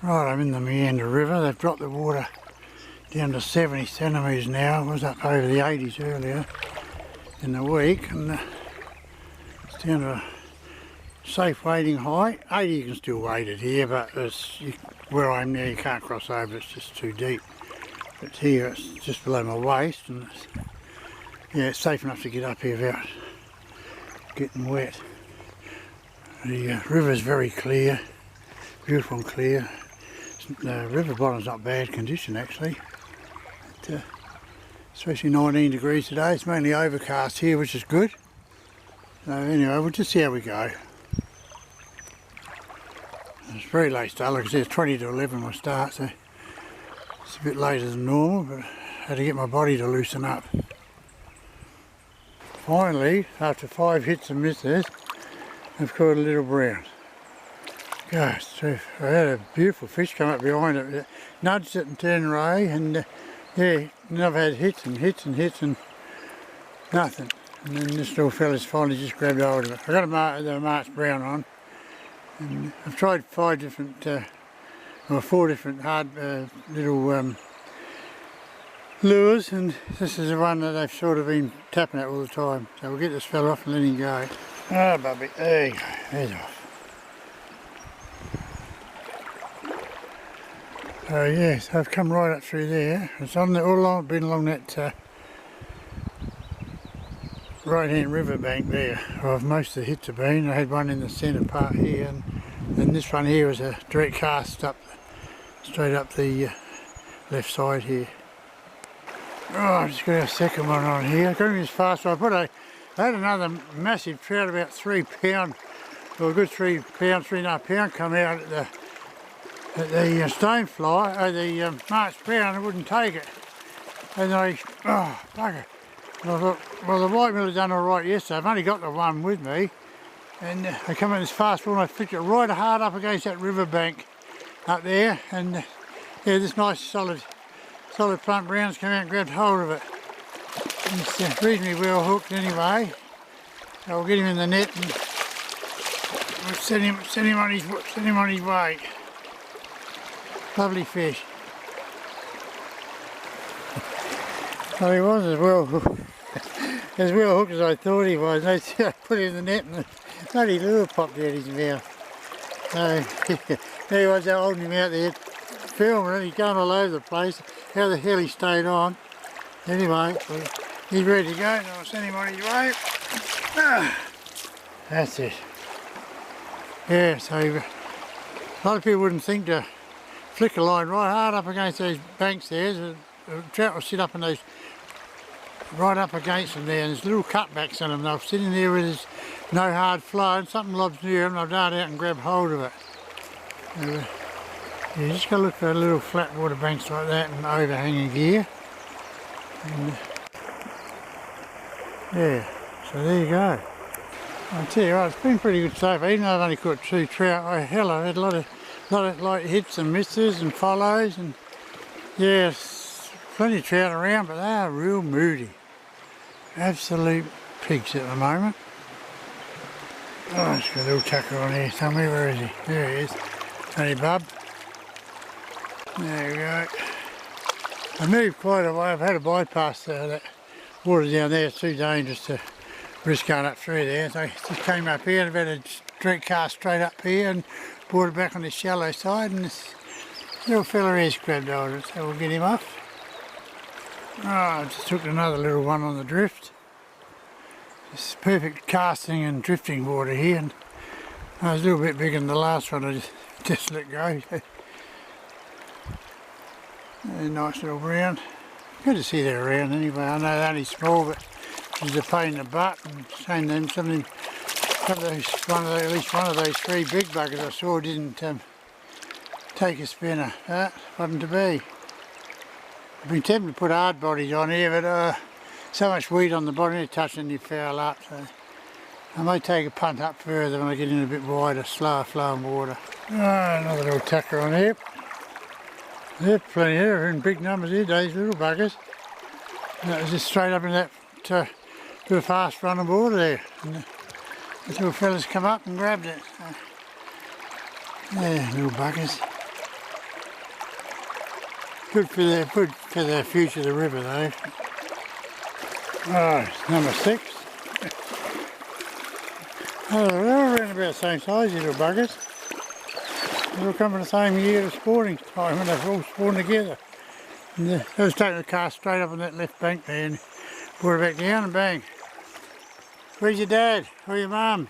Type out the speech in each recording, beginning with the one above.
Right, I'm in the Meander River. They've dropped the water down to 70 centimetres now. It was up over the 80s earlier in the week, and it's down to a safe wading height. 80 you can still wade it here, but where I'm now you can't cross over, it's just too deep. But here it's just below my waist, and it's safe enough to get up here without getting wet. The river's very clear, beautiful and clear. The river bottom's not bad condition actually, especially 19 degrees today. It's mainly overcast here, which is good. So anyway, we'll just see how we go. It's very late start, like I said, it's 20 to 11 will start, so it's a bit later than normal, but I had to get my body to loosen up. Finally, after 5 hits and misses, I've caught a little brown. Gosh, I had a beautiful fish come up behind it, nudged it and turned away, and and I've had hits and hits and hits and nothing. And then this little fella's finally just grabbed hold of it. I got the March brown on, and I've tried 4 different hard little lures, and this is the one that they've sort of been tapping at all the time. So we'll get this fella off and let him go. Ah, bubby, there you go, there's off. Oh yes, I've come right up through there. It's on the, been along that right hand river bank there. Well, most of the hits have been. I had one in the centre part here, and then this one here was a direct cast up, straight up the left side here. Oh, I've just got our second one on here. I got him as fast as I had another massive trout, about 3 pound, or a good 3 pound, 3.5 pound come out at the stonefly, the March brown. I wouldn't take it. And bugger. And I thought, well, the white mill had done alright yesterday. I've only got the one with me. And I come in this fast ball and I flicked it right hard up against that river bank up there. And this nice solid plump brown's come out and grabbed hold of it. And it's reasonably well hooked anyway. So I'll get him in the net and we'll send him on his way. Lovely fish. Well, he was as well hooked as I thought he was. I put him in the net and the bloody lure popped out his mouth. So there he was holding him out there filming and he's going all over the place. How the hell he stayed on. Anyway, he's ready to go and I'll send him on his way. That's it. Yeah, so a lot of people wouldn't think to flick a line right hard up against those banks there. The trout will sit up in those, right up against them there, and there's little cutbacks on them. They'll sit in there with this no hard flow, and something lobs near them, they'll dart out and grab hold of it. You just got to look for little flat water banks like that and overhanging gear. And, so there you go. I tell you what, it's been pretty good so far. Even though I've only caught 2 trout, I've had a lot of light hits and misses and follows, and plenty of trout around, but they are real moody. Absolute pigs at the moment. Oh, I've just got a little tucker on here somewhere. Where is he? There he is. Hey, bub. There we go. I moved quite a way. I've had to bypass that water down there. It's too dangerous to risk going up through there. So I just came up here and I've had a direct cast straight up here and brought it back on the shallow side, and this little fella here's grabbed hold of it, so we'll get him off. Oh, I just took another little one on the drift. It's perfect casting and drifting water here, and I was a little bit bigger than the last one I just let go. A nice little brown. Good to see they're around anyway. I know they're only small, but it's a pain in the butt, and shame them at least one of those 3 big buggers I saw didn't take a spinner. That wasn't to be. I've been tempted to put hard bodies on here, but so much weed on the bottom, you touch and you foul up. So I may take a punt up further when I get in a bit wider, slower flowing water. Oh, another little tucker on here. They're plenty here, they're in big numbers here, these little buggers. And that was just straight up in that to a fast running water there. And the little fellas come up and grabbed it. So, yeah, little buggers. Good for the future of the river though. Oh, it's number 6. Oh, they're all around about the same size, these little buggers. They all come from the same year of spawning time when they've all spawned together. And I was taking the car straight up on that left bank there and brought it back down and bang. Where's your dad? Or your mum?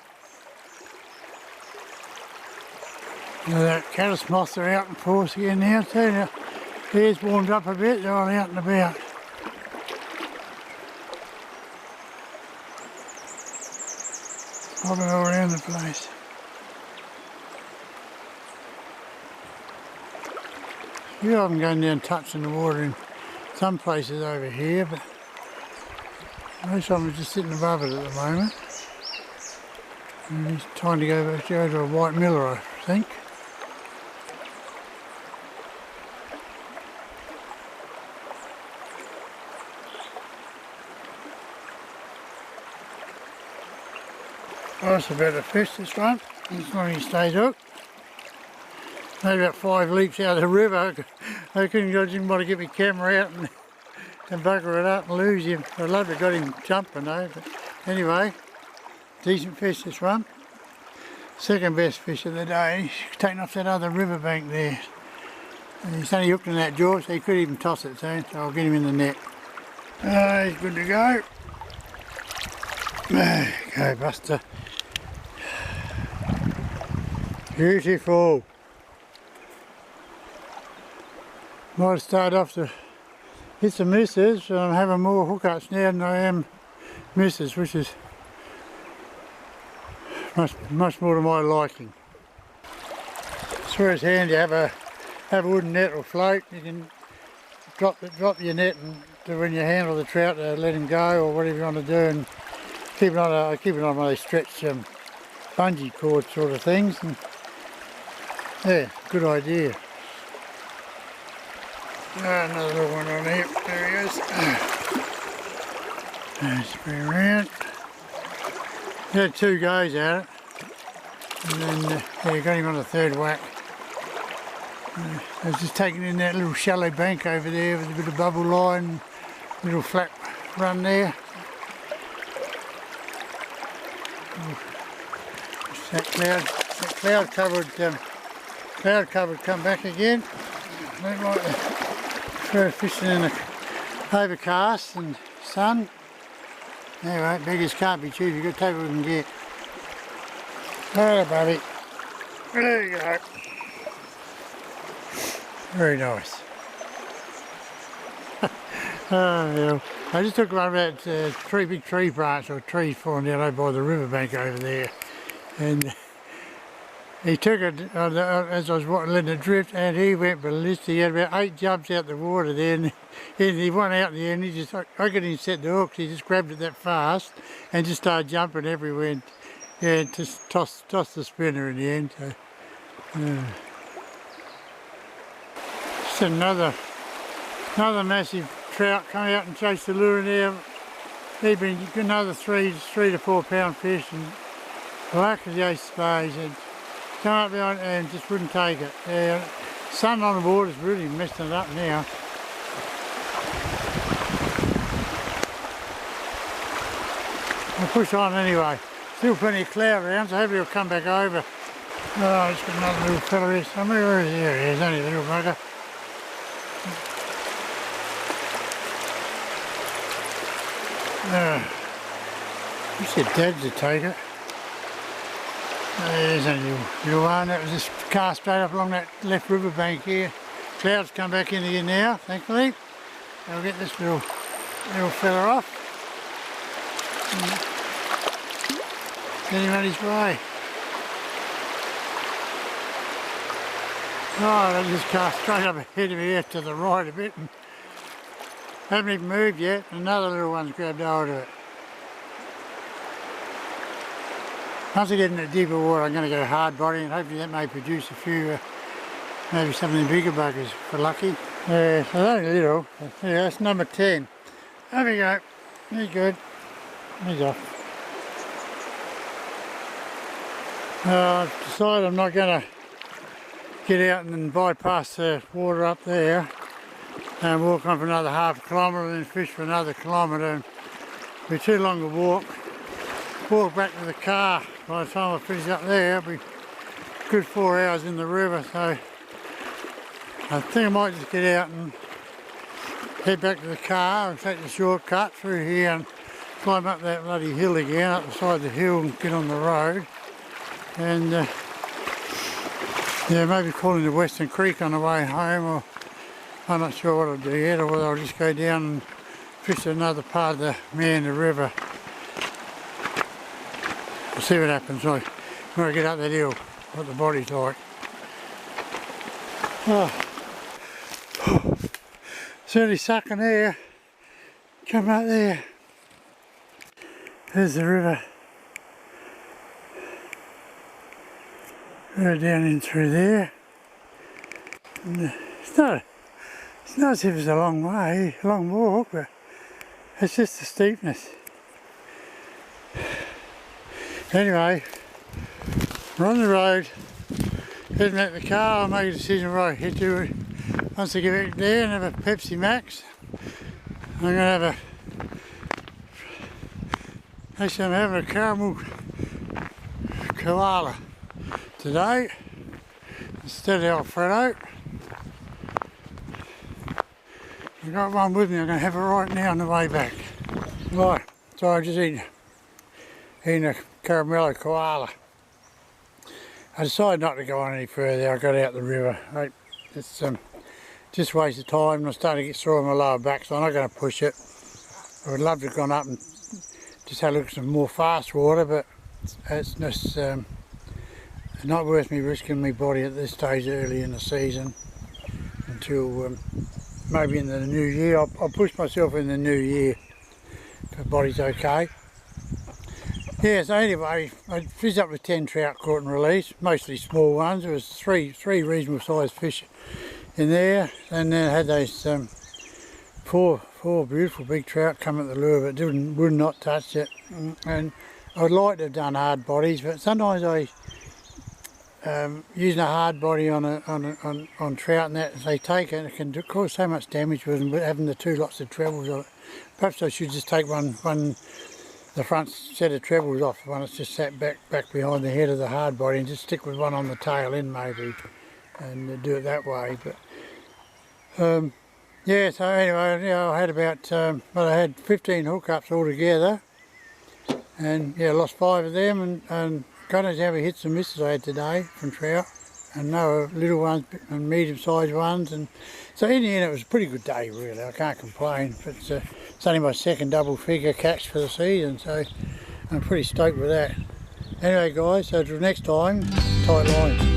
The caddis moths are out in force again now too. Now, the air's warmed up a bit, they're all out and about. Bobbing all around the place. A few of them going down touching the water in some places over here, but most of them are just sitting above it at the moment. And he's trying to go to a white miller, I think. Oh, that's about to fish this one. As long as he stays hooked. Made about 5 leaps out of the river. I didn't want to get my camera out and bugger it up and lose him. I'd love to have got him jumping though, but anyway, decent fish this one. Second best fish of the day. He's taken off that other riverbank there. And he's only hooked in that jaw, so he could even toss it soon, so I'll get him in the net. He's good to go. There you go, Buster. Beautiful. Might start off to hit some misses, and I'm having more hookups now than I am misses, which is much more to my liking. It's where it's handy to have a wooden net or float. You can drop your net and when you handle the trout, let him go or whatever you want to do, and keep it on one of those stretch bungee cord sort of things. And yeah, good idea. Another little one on here. There he is. Spin around. Had 2 goes at it, and then yeah, got him on the 3rd whack. I was just taking in that little shallow bank over there with a bit of bubble line, little flat run there. That cloud covered come back again. Don't like the fishing in the overcast and sun. Anyway, beggars can't be choosers. You've got to take what we can get. Alright, buddy. There you go. Very nice. Oh, yeah. I just took one about 3 big tree branches or trees falling down over by the riverbank over there. And he took it as I was letting it drift, and he went ballistic. He had about 8 jumps out the water there, and he went out in the end. I couldn't even set the hooks. He just grabbed it that fast and just started jumping everywhere. And, yeah, just tossed the spinner in the end. So, just another massive trout come out and chase the lure now. He'd been another 3 to 4 pound fish, and black as the ace of spades. And come up behind and just wouldn't take it. Sun on the water's really messing it up now. I'll push on anyway. Still plenty of cloud around, so hopefully he'll come back over. Oh, just got another little fella here somewhere. Where is he? There he is, only a little bugger. You said Dad's to take it. There's only a little one. That was just cast straight up along that left river bank here. Clouds come back in here now, thankfully. I'll get this little fella off. Then he ran his way. Oh, they just cast straight up ahead of me here to the right a bit. And haven't even moved yet. Another little one's grabbed hold of it. Once I get into deeper water, I'm going to go hard body, and hopefully that may produce a few, maybe some of the bigger buggers if we're lucky. Yeah, so only a little. Yeah, that's number 10. There we go. He's good. He's off. I've decided I'm not going to get out and bypass the water up there. and walk on for another half a kilometre and then fish for another kilometre. And it'll be too long to walk back to the car. By the time I finish up there, it'll be a good 4 hours in the river, so I think I might just get out and head back to the car and take the shortcut through here and climb up that bloody hill again, up the side of the hill and get on the road. And yeah, maybe call into Western Creek on the way home, or I'm not sure what I'll do yet, or whether I'll just go down and fish another part of the Meander River. We'll see what happens when I get up that hill, what the body's like. Oh. Certainly sucking air. Come up there. There's the river. Right down in through there. And it's not as if it's a long way, a long walk, but it's just the steepness. Anyway, we're on the road, heading back to the car. I'll make a decision where I head to once I get back there and have a Pepsi Max. I'm going to have actually I'm having a caramel koala today instead of Alfredo. I've got one with me, I'm going to have it right now on the way back. Right, so I'm just eating a caramello koala. I decided not to go on any further. I got out the river. It's just waste of time. I'm starting to get sore on my lower back, so I'm not going to push it. I would love to have gone up and just have a look at some more fast water, but it's just not worth me risking my body at this stage early in the season until maybe in the new year. I'll push myself in the new year if the body's okay. Yeah, so anyway, I fished up with 10 trout caught and released, mostly small ones. There was three reasonable sized fish in there, and then I had those four beautiful big trout come at the lure, but would not touch it. And I'd like to have done hard bodies, but sometimes using a hard body on trout and that, if they take it, it can cause so much damage with them, but having the two lots of trebles on it. Perhaps I should just take the front set of trebles off, the one that's just sat back behind the head of the hard body, and just stick with one on the tail end maybe, and do it that way. But yeah, so anyway, yeah, I had about I had 15 hookups altogether, and yeah, lost 5 of them, and God knows how many hits and misses I had today from trout, and no little ones and medium-sized ones, and so in the end it was a pretty good day really. I can't complain. But it's only my second double-figure catch for the season, so I'm pretty stoked with that. Anyway guys, so till next time, tight lines.